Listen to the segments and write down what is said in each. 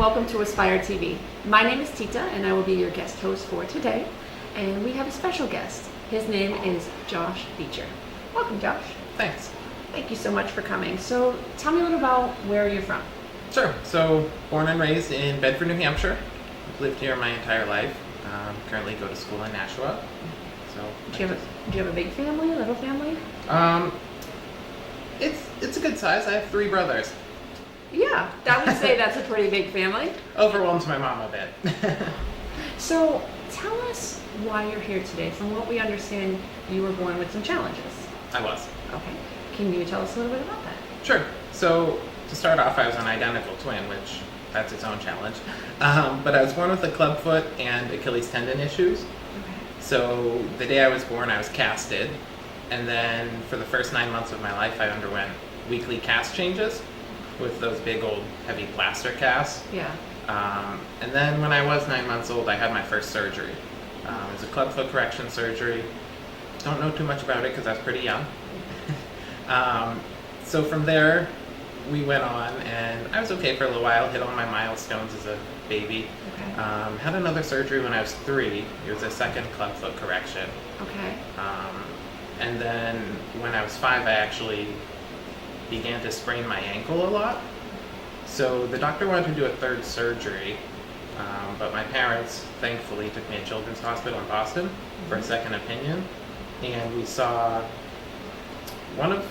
welcome to Aspire TV. My name is Tita and I will be your guest host for today. And we have a special guest. His name is Josh Beecher. Welcome, Josh. Thanks. Thank you so much for coming. So tell me a little about where you're from. Sure. So, born and raised in Bedford, New Hampshire. I've lived here my entire life. Currently go to school in Nashua. So. Do you have a big family, a little family? It's a good size. I have 3 brothers. Yeah, I would say that's a pretty big family. Overwhelms my mom a bit. So tell us why you're here today. From what we understand, you were born with some challenges. I was. Okay. Can you tell us a little bit about that? Sure. So, to start off, I was an identical twin, which that's its own challenge. But I was born with a clubfoot and Achilles tendon issues. Okay. So, the day I was born, I was casted. And then for the first 9 months of my life, I underwent weekly cast changes with those big old heavy plaster casts. Yeah. And then when I was 9 months old, I had my first surgery. It was a clubfoot correction surgery. Don't know too much about it because I was pretty young. So from there, we went on, and I was okay for a little while, hit all my milestones as a baby. Okay. Had another surgery when I was 3. It was a second clubfoot correction. Okay. And then when I was 5, I actually began to sprain my ankle a lot. So the doctor wanted to do a 3rd surgery, but my parents thankfully took me to Children's Hospital in Boston for a second opinion. And we saw one of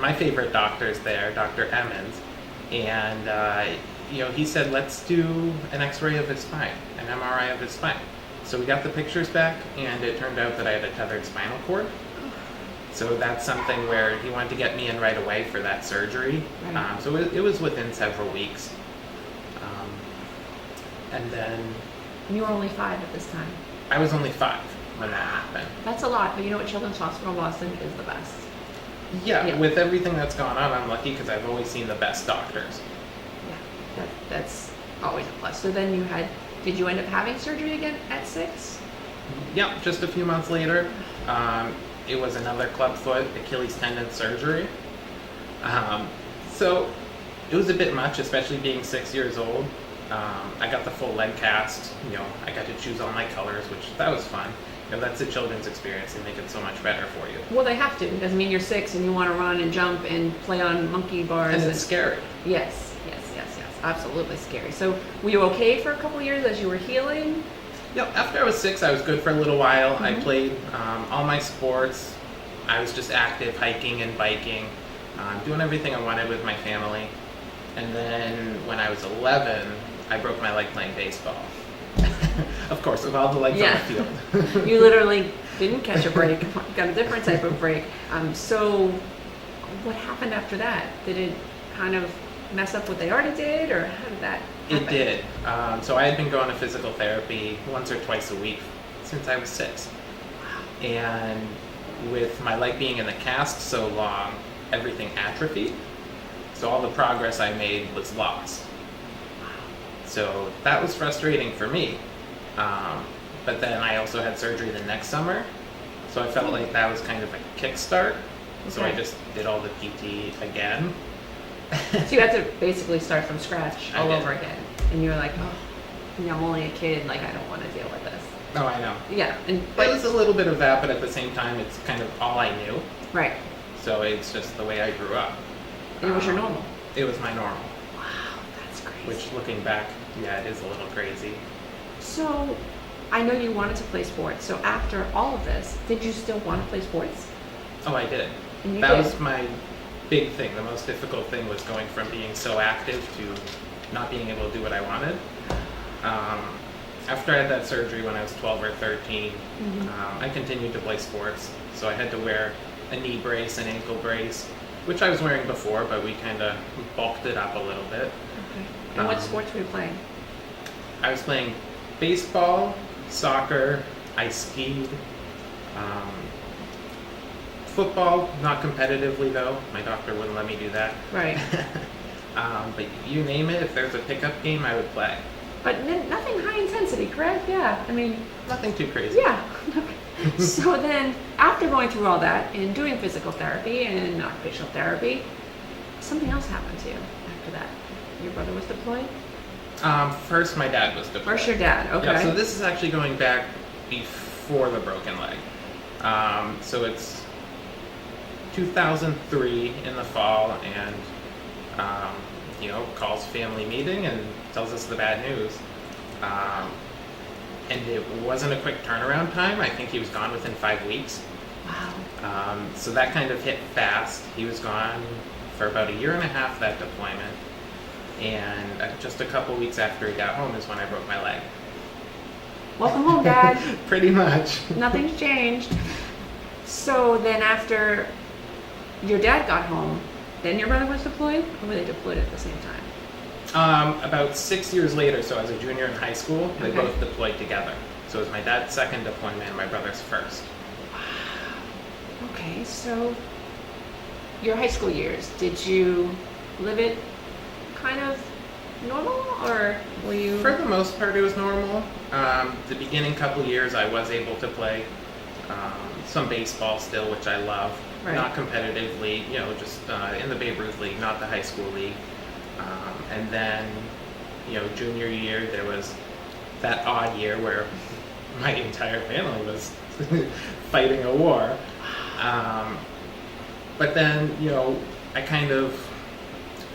my favorite doctors there, Dr. Emmons, and he said, let's do an x-ray of his spine, an MRI of his spine. So we got the pictures back, and it turned out that I had a tethered spinal cord. So that's something where he wanted to get me in right away for that surgery. Right. So it was within several weeks. And then You were only 5 at this time. I was only 5 when that happened. That's a lot, but you know what? Children's Hospital Boston is the best. Yeah, with everything that's gone on, I'm lucky because I've always seen the best doctors. Yeah, that's always a plus. So then did you end up having surgery again at 6? Yeah, just a few months later, it was another clubfoot Achilles tendon surgery. So it was a bit much, especially being 6 years old. I got the full leg cast. I got to choose all my colors, which that was fun. That's a children's experience. They make it so much better for you. Well, they have to, because you're 6 and you want to run and jump and play on monkey bars. And it's scary. Yes. Absolutely scary. So were you okay for a couple years as you were healing? After I was 6, I was good for a little while. Mm-hmm. I played all my sports. I was just active, hiking and biking, doing everything I wanted with my family. And then when I was 11, I broke my leg playing baseball. Of course, with all the legs on the field. You literally didn't catch a break, got a different type of break. So what happened after that? Did it kind of mess up what they already did, or how did that happen? It did. So I had been going to physical therapy once or twice a week since I was 6. Wow. And with my leg being in the cast so long, everything atrophied. So all the progress I made was lost. So that was frustrating for me. But then I also had surgery the next summer. So I felt like that was kind of a kickstart. Okay. So I just did all the PT again. So you had to basically start from scratch all over again. And you were like, I'm only a kid, I don't want to deal with this. Oh, I know. Yeah. It was a little bit of that, but at the same time, it's kind of all I knew. Right. So it's just the way I grew up. It was your normal? It was my normal. Wow, that's crazy. Which, looking back, it is a little crazy. So, I know you wanted to play sports. So after all of this, did you still want to play sports? Oh, I did. And that was my big thing. The most difficult thing was going from being so active to not being able to do what I wanted. After I had that surgery when I was 12 or 13, I continued to play sports. So I had to wear a knee brace, an ankle brace, which I was wearing before, but we kind of bulked it up a little bit. Okay. And what sports were you playing? I was playing baseball, soccer, I skied, football, not competitively though. My doctor wouldn't let me do that. Right. But you name it, if there's a pickup game, I would play. But nothing high intensity, correct? Yeah, Nothing too crazy. Yeah. Okay. So then, after going through all that and doing physical therapy and occupational therapy, something else happened to you after that. Your brother was deployed? First, my dad was deployed. First your dad, okay. Yeah, so this is actually going back before the broken leg. So it's 2003 in the fall, and calls family meeting and tells us the bad news. And it wasn't a quick turnaround time. I think he was gone within 5 weeks. Wow. So that kind of hit fast. He was gone for about 1.5 years, that deployment. And just a couple weeks after he got home is when I broke my leg. Welcome home, Dad. Pretty much. Nothing's changed. So then after your dad got home, then your brother was deployed? Or were they deployed at the same time? About 6 years later, so as a junior in high school, they Okay. both deployed together. So it was my dad's second deployment and my brother's first. Okay, so your high school years, did you live it kind of normal, or were you? For the most part, it was normal. The beginning couple years, I was able to play some baseball still, which I love. Right. Not competitively, just in the Babe Ruth League, not the high school league. And then, junior year, there was that odd year where my entire family was fighting a war. But then, I kind of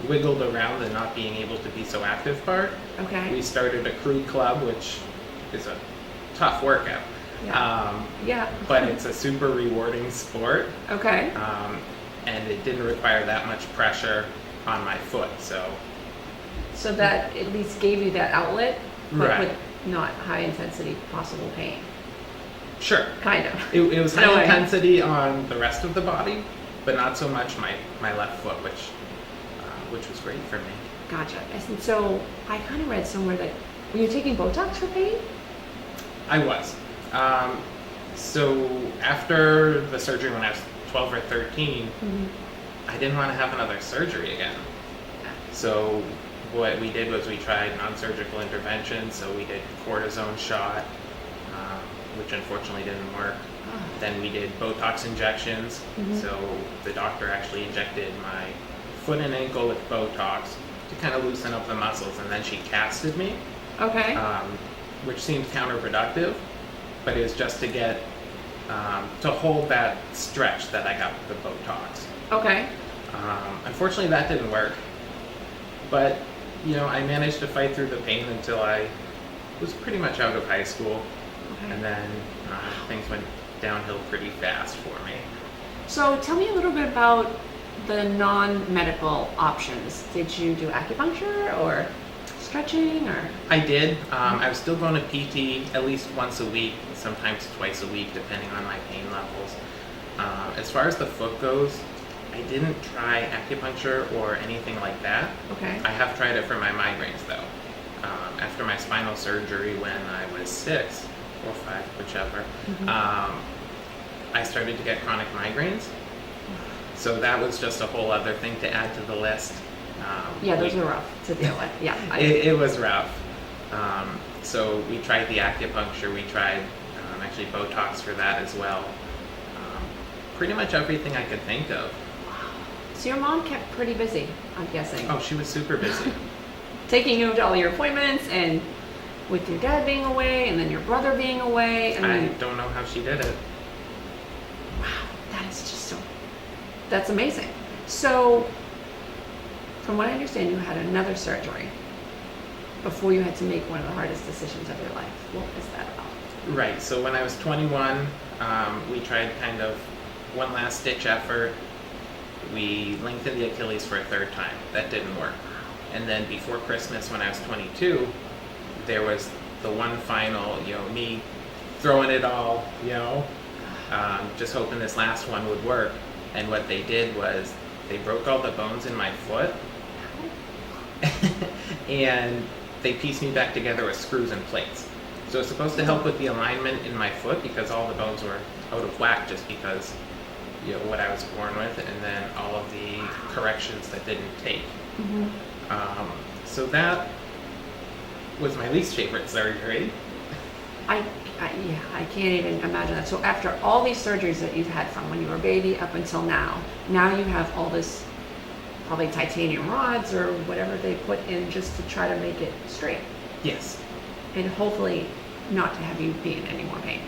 wiggled around the not being able to be so active part. Okay. We started a crew club, which is a tough workout. Yeah. But it's a super rewarding sport. Okay. And it didn't require that much pressure on my foot, So that at least gave you that outlet, but Right. with not high intensity possible pain. Sure. Kind of. It was In a high way. intensity on the rest of the body, but not so much my left foot, which was great for me. Gotcha. And so I kind of read somewhere that were you taking Botox for pain? I was. So after the surgery when I was 12 or 13, I didn't want to have another surgery again. So what we did was we tried non-surgical interventions. So we did cortisone shot, which unfortunately didn't work. Oh. Then we did Botox injections. So the doctor actually injected my foot and ankle with Botox to kind of loosen up the muscles, and then she casted me, Okay. which seemed counterproductive, but it was just to get to hold that stretch that I got with the Botox. Okay. Unfortunately, that didn't work, but I managed to fight through the pain until I was pretty much out of high school, Okay. and then things went downhill pretty fast for me. So tell me a little bit about the non-medical options. Did you do acupuncture or stretching or? I did. I was still going to PT at least once a week, sometimes twice a week, depending on my pain levels. As far as the foot goes, I didn't try acupuncture or anything like that. Okay. I have tried it for my migraines though. After my spinal surgery when I was 6 or 5, whichever, I started to get chronic migraines. So that was just a whole other thing to add to the list. Yeah, those are rough to deal with. Yeah. It was rough. So we tried the acupuncture, we tried actually Botox for that as well. Pretty much everything I could think of. So your mom kept pretty busy, I'm guessing. Oh, she was super busy. Taking you to all your appointments, and with your dad being away and then your brother being away. And I then, don't know how she did it. wow, that is just so, that's amazing. So from what I understand, you had another surgery before you had to make one of the hardest decisions of your life. What was that about? Right, so when I was 21, we tried kind of one last ditch effort. We lengthened the Achilles for a third time. That didn't work. And then before Christmas, when I was 22, there was the one final, me throwing it all, just hoping this last one would work. And what they did was they broke all the bones in my foot and they pieced me back together with screws and plates. So it's supposed to help with the alignment in my foot because all the bones were out of whack just because what I was born with, and then all of the corrections that didn't take. So that was my least favorite surgery. I can't even imagine that. So after all these surgeries that you've had from when you were a baby up until now you have all this probably titanium rods or whatever they put in just to try to make it straight. Yes. And hopefully not to have you be in any more pain.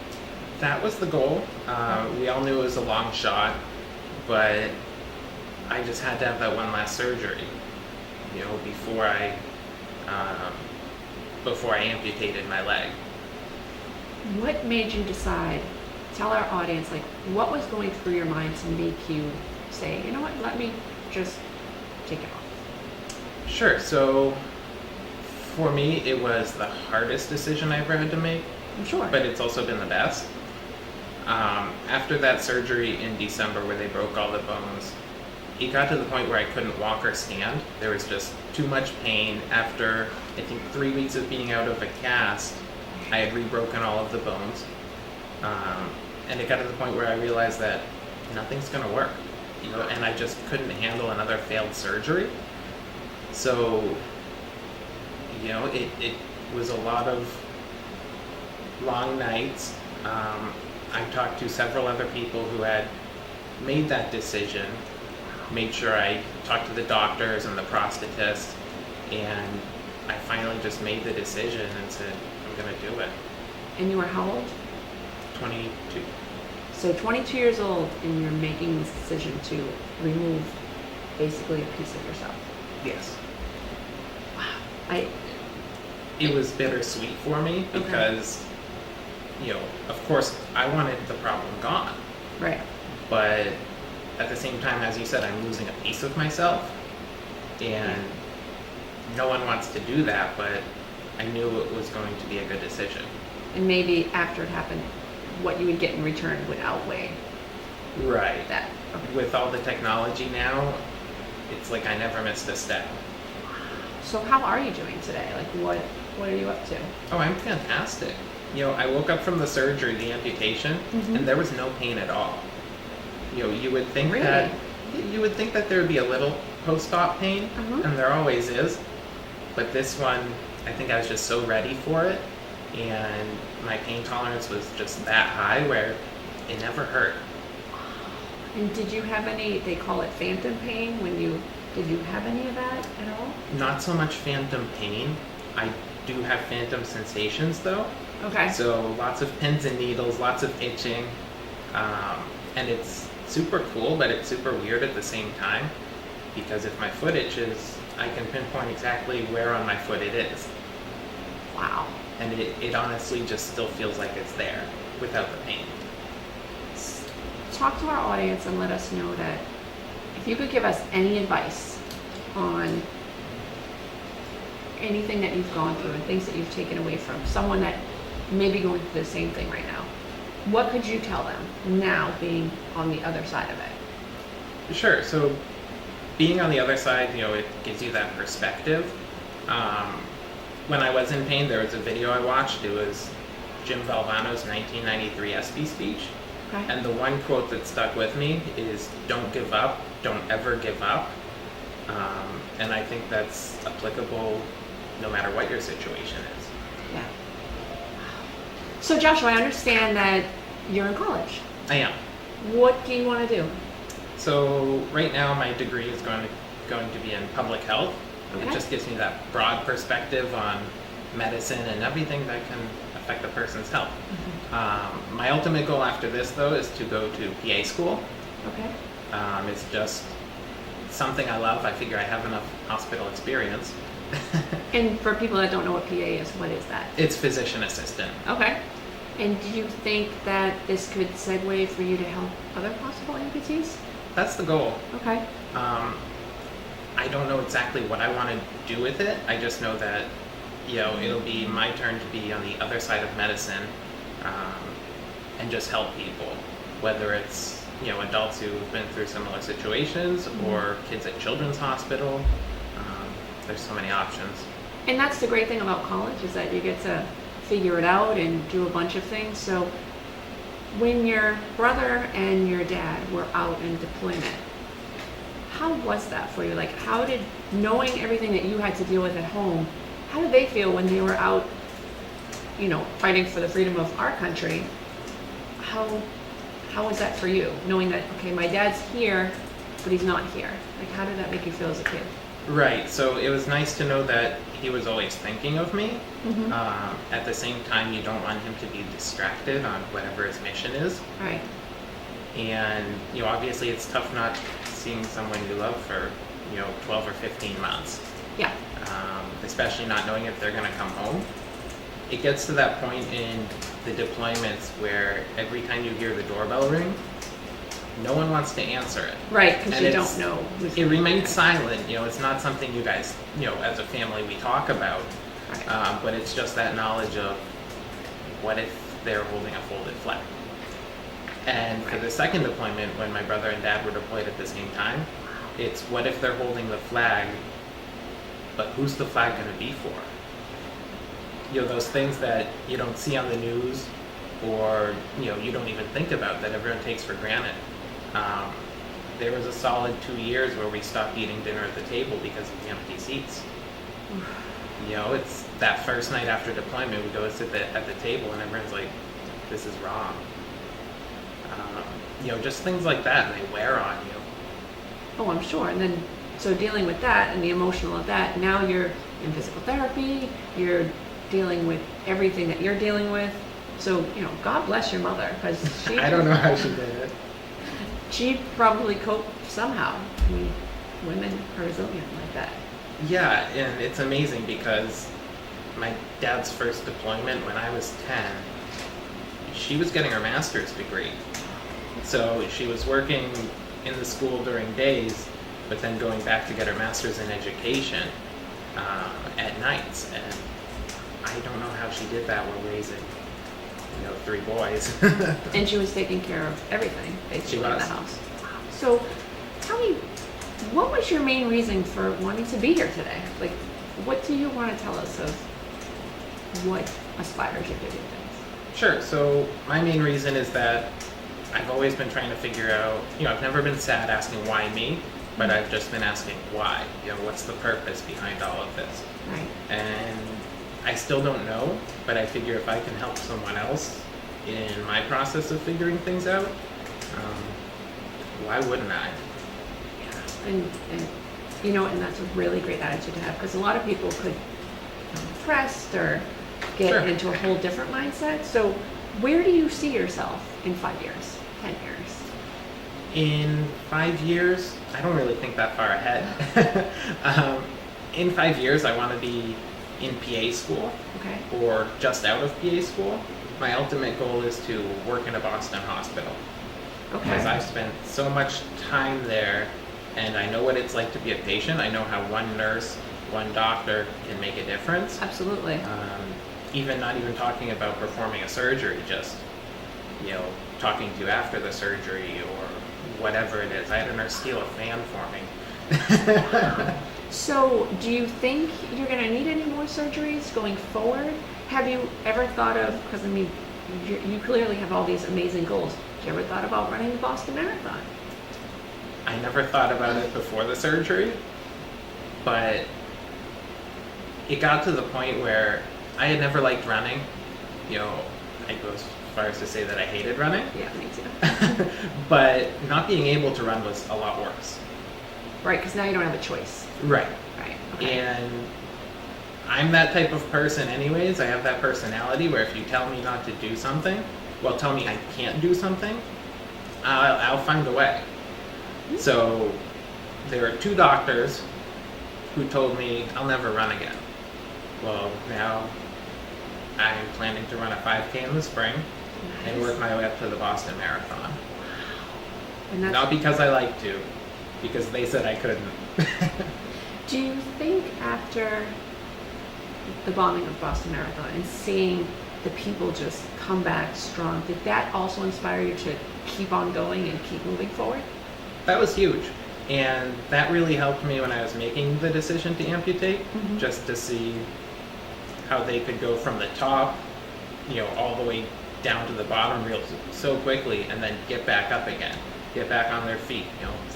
That was the goal. We all knew it was a long shot, but I just had to have that one last surgery, before I amputated my leg. What made you decide, tell our audience, like, what was going through your mind to make you say, you know what, let me just take it off? Sure. So for me, it was the hardest decision I ever had to make, I'm sure. but it's also been the best. After that surgery in December where they broke all the bones, it got to the point where I couldn't walk or stand. There was just too much pain. After, I think, 3 weeks of being out of a cast, I had rebroken all of the bones. And it got to the point where I realized that nothing's going to work, and I just couldn't handle another failed surgery. So, it was a lot of long nights. I talked to several other people who had made that decision, made sure I talked to the doctors and the prosthetist, and I finally just made the decision and said, I'm going to do it. And you were how old? 22. So 22 years old, and you're making this decision to remove basically a piece of yourself. Yes. Wow. It was bittersweet for me because, of course, I wanted the problem gone. Right. But at the same time, as you said, I'm losing a piece of myself. And no one wants to do that, but I knew it was going to be a good decision. And maybe after it happened, what you would get in return would outweigh Right. that. Okay. With all the technology now, it's like I never missed a step. So how are you doing today? Like, what are you up to? Oh, I'm fantastic. I woke up from the surgery, the amputation, and there was no pain at all. You would think Really? that there would be a little post-op pain, and there always is. But this one, I think I was just so ready for it, and my pain tolerance was just that high where it never hurt. And did you have any, they call it phantom pain, did you have any of that at all? Not so much phantom pain. I do have phantom sensations though. Okay. So lots of pins and needles, lots of itching, and it's super cool, but it's super weird at the same time, because if my foot itches, I can pinpoint exactly where on my foot it is. Wow. And it honestly just still feels like it's there without the pain. Talk to our audience and let us know that if you could give us any advice on anything that you've gone through and things that you've taken away from someone that may be going through the same thing right now, what could you tell them now being on the other side of it? Sure. So being on the other side, it gives you that perspective. When I was in pain, there was a video I watched. It was Jim Valvano's 1993 ESPY speech. Okay. And the one quote that stuck with me is, "Don't give up, don't ever give up." And I think that's applicable no matter what your situation is. Yeah. So Joshua, I understand that you're in college. I am. What do you want to do? So right now my degree is going to be in public health. Okay. It just gives me that broad perspective on medicine and everything that can affect a person's health. My ultimate goal after this, though, is to go to PA school. Okay. It's just something I love. I figure I have enough hospital experience. And for people that don't know what PA is, what is that? It's physician assistant. Okay. And do you think that this could segue for you to help other possible amputees? That's the goal. Okay. I don't know exactly what I want to do with it. I just know that, it'll be my turn to be on the other side of medicine, and just help people, whether it's, adults who've been through similar situations or kids at children's hospital. There's so many options. And that's the great thing about college, is that you get to figure it out and do a bunch of things. So when your brother and your dad were out in deployment, how was that for you? Like, how did, knowing everything that you had to deal with at home, how did they feel when they were out, fighting for the freedom of our country? How was that for you, knowing that, okay, my dad's here, but he's not here. Like, how did that make you feel as a kid? Right. So it was nice to know that he was always thinking of me. Mm-hmm. At the same time, you don't want him to be distracted on whatever his mission is. Right. And, obviously it's tough not seeing someone you love for, 12 or 15 months. Yeah. Especially not knowing if they're going to come home. It gets to that point in the deployments where every time you hear the doorbell ring, no one wants to answer it. Right, because And you it's- don't know who's It remains silent, it's not something you guys, as a family we talk about, Right. but it's just that knowledge of what if they're holding a folded flag. And for the second deployment, when my brother and dad were deployed at the same time, it's what if they're holding the flag, but who's the flag going to be for? Those things that you don't see on the news or, you don't even think about, that everyone takes for granted. There was a solid 2 years where we stopped eating dinner at the table because of the empty seats. It's that first night after deployment, we go sit at the table and everyone's like, this is wrong. Just things like that, and they wear on you. Oh, I'm sure. And then, so dealing with that and the emotional of that, now you're in physical therapy, you're dealing with everything that you're dealing with. So, God bless your mother, because she... I don't know how she did it. She probably coped somehow. I mean, women are resilient like that. Yeah, and it's amazing because my dad's first deployment when I was 10, she was getting her master's degree. So she was working in the school during days, but then going back to get her master's in education at nights. And I don't know how she did that while raising, 3 boys. And she was taking care of everything, basically, in the was. house. So, tell me, what was your main reason for wanting to be here today? Like, what do you want to tell us of what aspires you to do things? Sure. So my main reason is that I've always been trying to figure out, I've never been sad asking why me, but I've just been asking why. What's the purpose behind all of this? Right. And I still don't know, but I figure if I can help someone else in my process of figuring things out, why wouldn't I? Yeah. And that's a really great attitude to have, because a lot of people could become depressed or get Sure. into a whole different mindset. So, where do you see yourself in 5 years, 10 years? In 5 years, I don't really think that far ahead. In 5 years, I want to be in PA school Okay. or just out of PA school. My ultimate goal is to work in a Boston hospital because Okay. I've spent so much time there and I know what it's like to be a patient. I know how one nurse, one doctor can make a difference. Absolutely. Even not even talking about performing a surgery, just, talking to you after the surgery or whatever it is. I had a nurse steal a fan for me. So, do you think you're going to need any more surgeries going forward? Have you ever thought of, because I mean, you clearly have all these amazing goals. Have you ever thought about running the Boston Marathon? I never thought about it before the surgery, but it got to the point where I had never liked running. I go as far as to say that I hated running, Yeah, me too. but not being able to run was a lot worse. Right, because now you don't have a choice. Right. Right. Okay. And I'm that type of person anyways. I have that personality where if you tell me not to do something, well, tell me I can't do something, I'll find a way. So there are 2 doctors who told me I'll never run again. Well, now I'm planning to run a 5K in the spring and work my way up to the Boston Marathon. And that's, Not because I like to, because they said I couldn't. do you think after the bombing of Boston Marathon and seeing the people just come back strong, did that also inspire you to keep on going and keep moving forward? That was huge. And that really helped me when I was making the decision to amputate, Mhm. just to see how they could go from the top, all the way down to the bottom real so quickly and then get back up again, get back on their feet.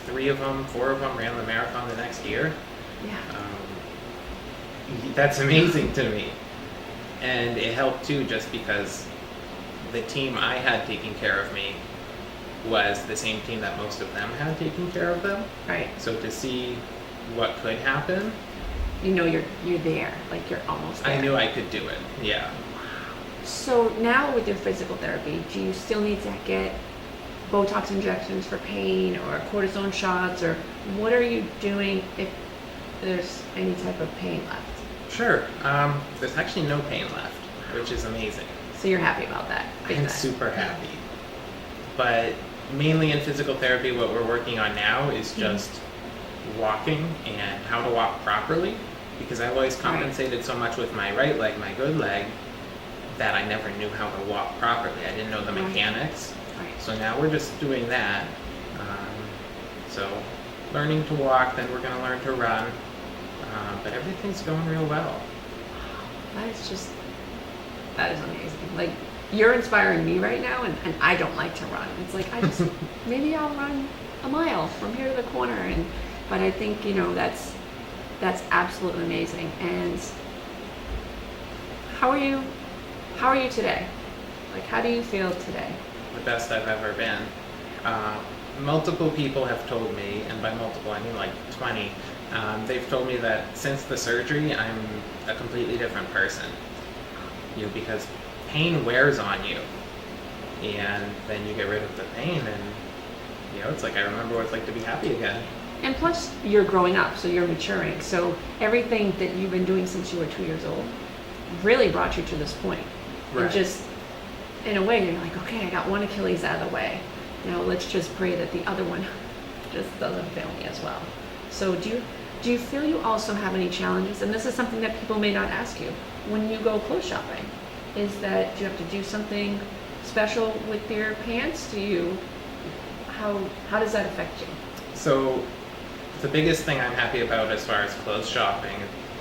3 of them, 4 of them ran the marathon the next year. Yeah. That's amazing to me. And it helped too just because the team I had taking care of me was the same team that most of them had taking care of them. Right. So to see what could happen, You know you're there, like you're almost there. I knew I could do it. Yeah. So now with your physical therapy, do you still need to get Botox injections for pain or cortisone shots, or what are you doing if there's any type of pain left? Sure. There's actually no pain left, which is amazing. So you're happy about that? Big I'm time. super happy. But mainly in physical therapy, what we're working on now is just walking and how to walk properly, because I've always compensated so much with my right leg, my good leg, that I never knew how to walk properly. I didn't know the mechanics. Right. So now we're just doing that. So learning to walk, then we're going to learn to run. But everything's going real well. That is amazing. Like, you're inspiring me right now, and I don't like to run. It's like, maybe I'll run a mile from here to the corner. But I think, that's absolutely amazing. And how are you today? Like, how do you feel today? The best I've ever been. Multiple people have told me, and by multiple I mean like 20, they've told me that since the surgery I'm a completely different person. Because pain wears on you, and then you get rid of the pain, and it's like I remember what it's like to be happy again. And plus, you're growing up, so you're maturing. So everything that you've been doing since you were 2 years old really brought you to this point. Right. And just, in a way, you're like, okay, I got one Achilles out of the way. Now let's just pray that the other one just doesn't fail me as well. So do you feel you also have any challenges? And this is something that people may not ask you when you go clothes shopping. Is that, do you have to do something special with your pants? How does that affect you? So the biggest thing I'm happy about as far as clothes shopping,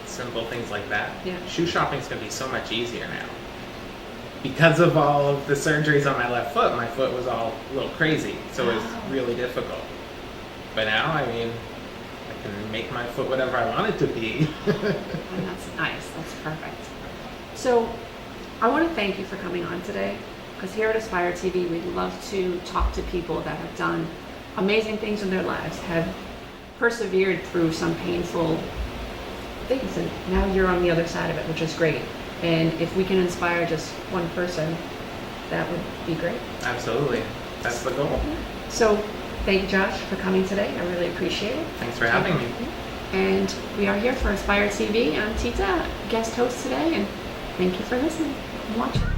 simple things like that, shoe shopping's going to be so much easier now. Because of all of the surgeries on my left foot, my foot was all a little crazy, so it was really difficult. But now, I can make my foot whatever I want it to be. And that's nice. That's perfect. So I want to thank you for coming on today, because here at Aspire TV, we love to talk to people that have done amazing things in their lives, have persevered through some painful things, and now you're on the other side of it, which is great. And if we can inspire just one person, that would be great. Absolutely. That's the goal. So thank you, Josh, for coming today. I really appreciate it. Thanks for having me. And we are here for Aspire TV. I'm Tita, guest host today, and thank you for listening and watching.